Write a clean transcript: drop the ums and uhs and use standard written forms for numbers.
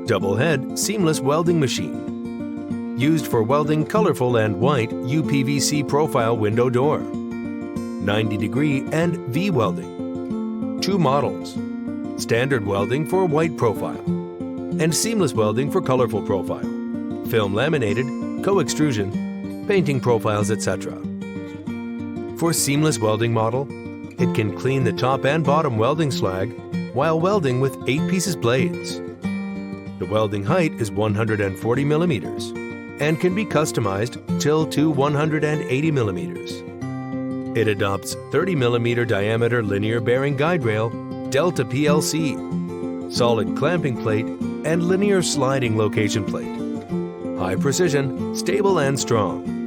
Double head seamless welding machine. Used for welding colorful and white UPVC profile window door. 90-degree and V welding. 2 models. Standard welding for white profile and seamless welding for colorful profile. Film laminated, co-extrusion, painting profiles, etc. For seamless welding model, it can clean the top and bottom welding slag while welding with 8 pieces blades. The welding height is 140 millimeters and can be customized till to 180 millimeters. It adopts 30 millimeter diameter linear bearing guide rail, Delta PLC, solid clamping plate, and linear sliding location plate. High precision, stable and strong.